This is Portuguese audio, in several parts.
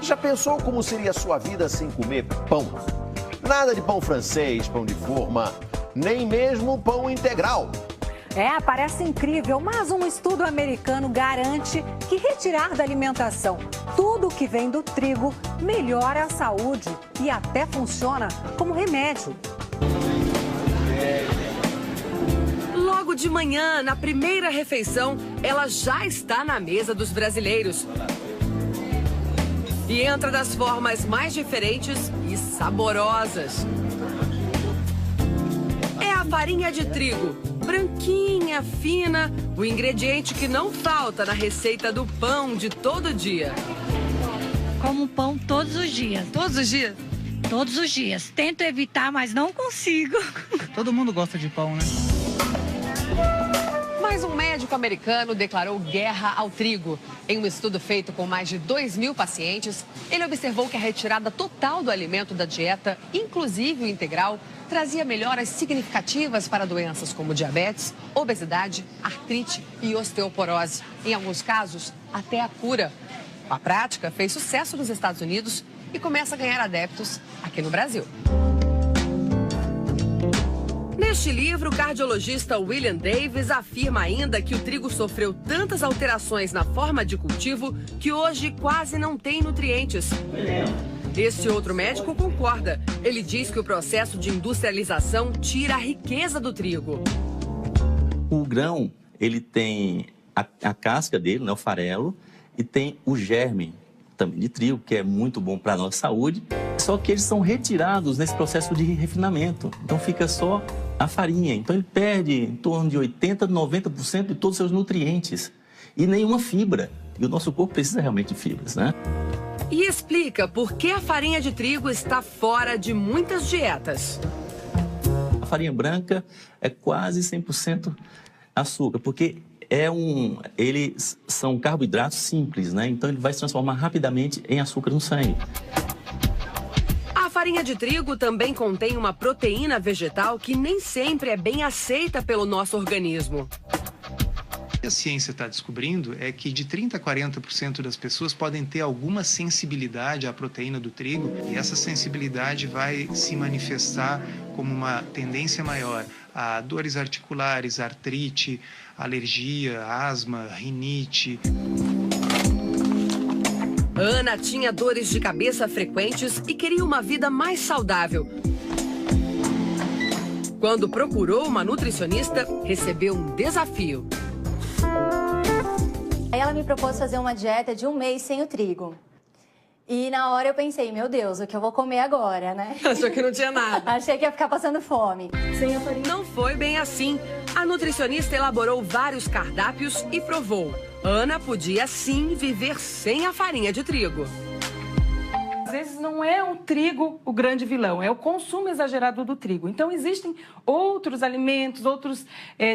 Já pensou como seria a sua vida sem comer pão? Nada de pão francês, pão de forma, nem mesmo pão integral. Parece incrível, mas um estudo americano garante que retirar da alimentação tudo que vem do trigo melhora a saúde e até funciona como remédio. Logo de manhã, na primeira refeição, ela já está na mesa dos brasileiros. E entra das formas mais diferentes e saborosas. É a farinha de trigo, branquinha, fina, o ingrediente que não falta na receita do pão de todo dia. Como pão todos os dias. Todos os dias? Todos os dias. Tento evitar, mas não consigo. Todo mundo gosta de pão, né? Mas um médico americano declarou guerra ao trigo. Em um estudo feito com mais de 2.000 pacientes, ele observou que a retirada total do alimento da dieta, inclusive o integral, trazia melhoras significativas para doenças como diabetes, obesidade, artrite e osteoporose. Em alguns casos, até a cura. A prática fez sucesso nos Estados Unidos e começa a ganhar adeptos aqui no Brasil. Neste livro, o cardiologista William Davis afirma ainda que o trigo sofreu tantas alterações na forma de cultivo que hoje quase não tem nutrientes. Esse outro médico concorda. Ele diz que o processo de industrialização tira a riqueza do trigo. O grão, ele tem a casca dele, né, o farelo, e tem o germe também de trigo, que é muito bom para a nossa saúde. Só que eles são retirados nesse processo de refinamento. Então fica só a farinha. Então ele perde em torno de 80%, 90% de todos os seus nutrientes. E nenhuma fibra. E o nosso corpo precisa realmente de fibras, né? E explica por que a farinha de trigo está fora de muitas dietas. A farinha branca é quase 100% açúcar, porque eles são carboidratos simples, né? Então ele vai se transformar rapidamente em açúcar no sangue. A farinha de trigo também contém uma proteína vegetal que nem sempre é bem aceita pelo nosso organismo. O que a ciência está descobrindo é que de 30% a 40% das pessoas podem ter alguma sensibilidade à proteína do trigo e essa sensibilidade vai se manifestar como uma tendência maior a dores articulares, artrite, alergia, asma, rinite. Ana tinha dores de cabeça frequentes e queria uma vida mais saudável. Quando procurou uma nutricionista, recebeu um desafio. Aí ela me propôs fazer uma dieta de 1 mês sem o trigo. E na hora eu pensei, meu Deus, o que eu vou comer agora, né? Achou que não tinha nada. Achei que ia ficar passando fome. Sem a farinha. Não foi bem assim. A nutricionista elaborou vários cardápios e provou. Ana podia sim viver sem a farinha de trigo. Às vezes não é o trigo o grande vilão, é o consumo exagerado do trigo. Então existem outros alimentos, outros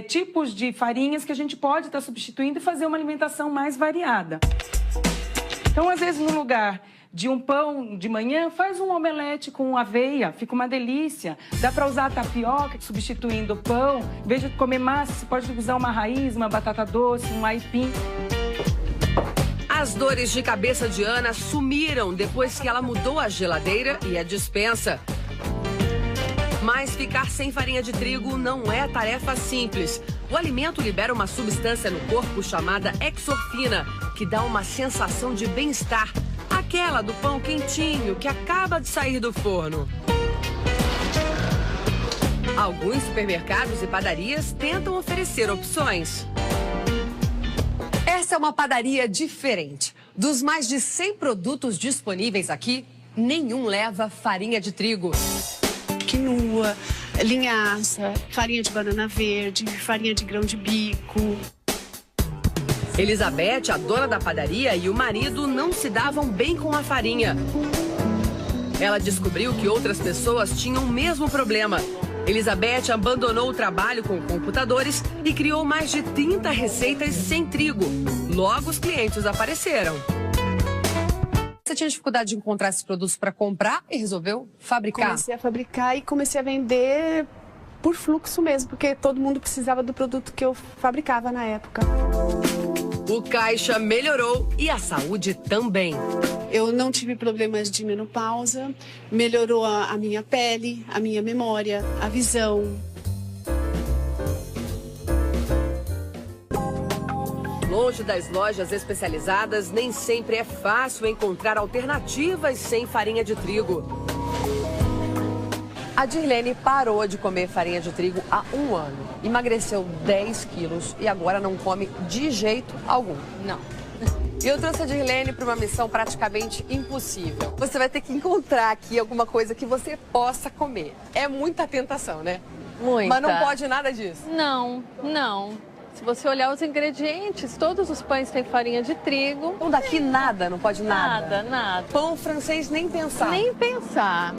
tipos de farinhas que a gente pode estar substituindo e fazer uma alimentação mais variada. Então, às vezes, no lugar de um pão de manhã, faz um omelete com aveia, fica uma delícia. Dá para usar a tapioca substituindo o pão. Em vez de comer massa, você pode usar uma raiz, uma batata doce, um aipim. As dores de cabeça de Ana sumiram depois que ela mudou a geladeira e a despensa. Mas ficar sem farinha de trigo não é tarefa simples. O alimento libera uma substância no corpo chamada exorfina, que dá uma sensação de bem-estar. Aquela do pão quentinho que acaba de sair do forno. Alguns supermercados e padarias tentam oferecer opções. Essa é uma padaria diferente. Dos mais de 100 produtos disponíveis aqui, nenhum leva farinha de trigo. Quinoa, linhaça, farinha de banana verde, farinha de grão de bico. Elizabeth, a dona da padaria, e o marido não se davam bem com a farinha. Ela descobriu que outras pessoas tinham o mesmo problema. Elizabeth abandonou o trabalho com computadores e criou mais de 30 receitas sem trigo. Logo, os clientes apareceram. Você tinha dificuldade de encontrar esses produtos para comprar e resolveu fabricar? Comecei a fabricar e comecei a vender por fluxo mesmo, porque todo mundo precisava do produto que eu fabricava na época. O caixa melhorou e a saúde também. Eu não tive problemas de menopausa, melhorou a minha pele, a minha memória, a visão. Longe das lojas especializadas, nem sempre é fácil encontrar alternativas sem farinha de trigo. A Dirlene parou de comer farinha de trigo há 1 ano. Emagreceu 10 quilos e agora não come de jeito algum. Não. E eu trouxe a Dirlene para uma missão praticamente impossível. Você vai ter que encontrar aqui alguma coisa que você possa comer. É muita tentação, né? Muita. Mas não pode nada disso. Não, não. Se você olhar os ingredientes, todos os pães têm farinha de trigo. Então daqui nada, não pode nada? Nada, nada. Pão francês nem pensar. Nem pensar.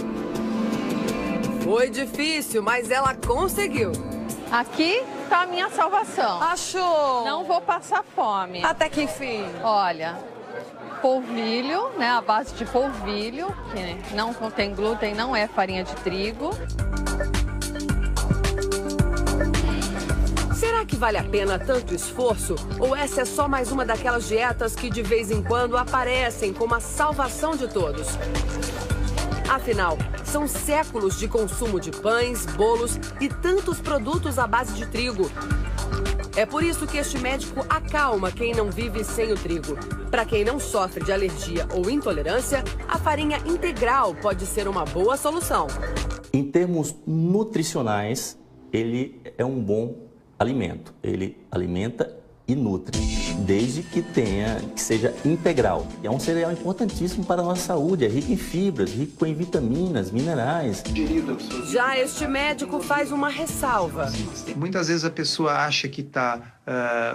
Foi difícil, mas ela conseguiu. Aqui tá a minha salvação. Achou? Não vou passar fome. Até que enfim. Olha, polvilho, né? A base de polvilho, que não contém glúten, não é farinha de trigo. Será que vale a pena tanto esforço? Ou essa é só mais uma daquelas dietas que de vez em quando aparecem como a salvação de todos? Afinal, são séculos de consumo de pães, bolos e tantos produtos à base de trigo. É por isso que este médico acalma quem não vive sem o trigo. Para quem não sofre de alergia ou intolerância, a farinha integral pode ser uma boa solução. Em termos nutricionais, ele é um bom alimento. Ele alimenta e nutre, desde que seja integral. É um cereal importantíssimo para a nossa saúde, é rico em fibras, rico em vitaminas, minerais. Já este médico faz uma ressalva. Muitas vezes a pessoa acha que está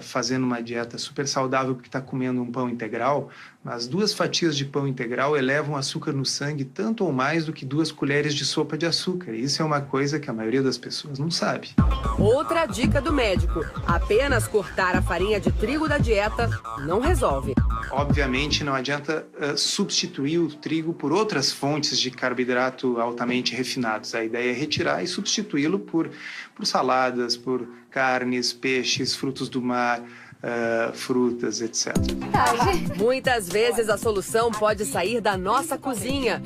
fazendo uma dieta super saudável porque está comendo um pão integral, mas 2 fatias de pão integral elevam açúcar no sangue tanto ou mais do que 2 colheres de sopa de açúcar. Isso é uma coisa que a maioria das pessoas não sabe. Outra dica do médico: apenas cortar a farinha de trigo da dieta não resolve. Obviamente, não adianta substituir o trigo por outras fontes de carboidrato altamente refinados. A ideia é retirar e substituí-lo por saladas, por carnes, peixes, frutos do mar, frutas, etc. Muitas vezes a solução pode sair da nossa cozinha.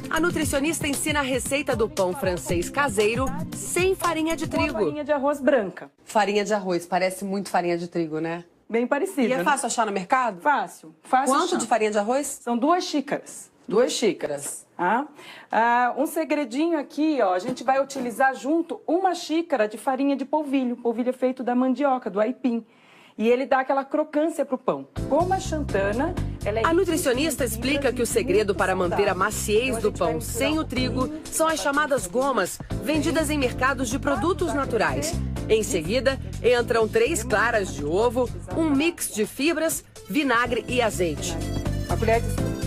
A nutricionista ensina a receita do pão francês caseiro sem farinha de trigo. Farinha de arroz branca. Farinha de arroz, parece muito farinha de trigo, né? Bem parecido. E é fácil achar no mercado? Fácil. Quanto de farinha de arroz? São 2 xícaras. 2 xícaras. Um segredinho aqui, ó, a gente vai utilizar junto 1 xícara de farinha de polvilho. Polvilho é feito da mandioca, do aipim. E ele dá aquela crocância pro pão. Como a xantana, ela é... A nutricionista explica que o segredo para manter a maciez do pão sem o trigo são as chamadas gomas, vendidas em mercados de produtos naturais. Em seguida, entram 3 claras de ovo, um mix de fibras, vinagre e azeite.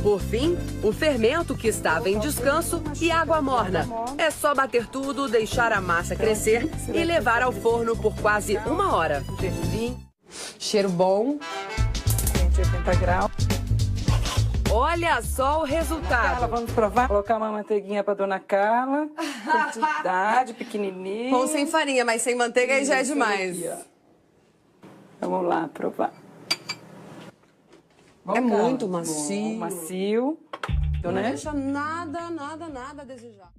Por fim, o fermento que estava em descanso e água morna. É só bater tudo, deixar a massa crescer e levar ao forno por quase 1 hora. Cheiro bom. 180 graus. Olha só o resultado. Carla, vamos provar? Colocar uma manteiguinha para dona Carla. Quantidade, pequenininha. Pão sem farinha, mas sem manteiga aí já é demais. Vamos lá, provar. É muito macio. Macio. Não deixa nada a desejar.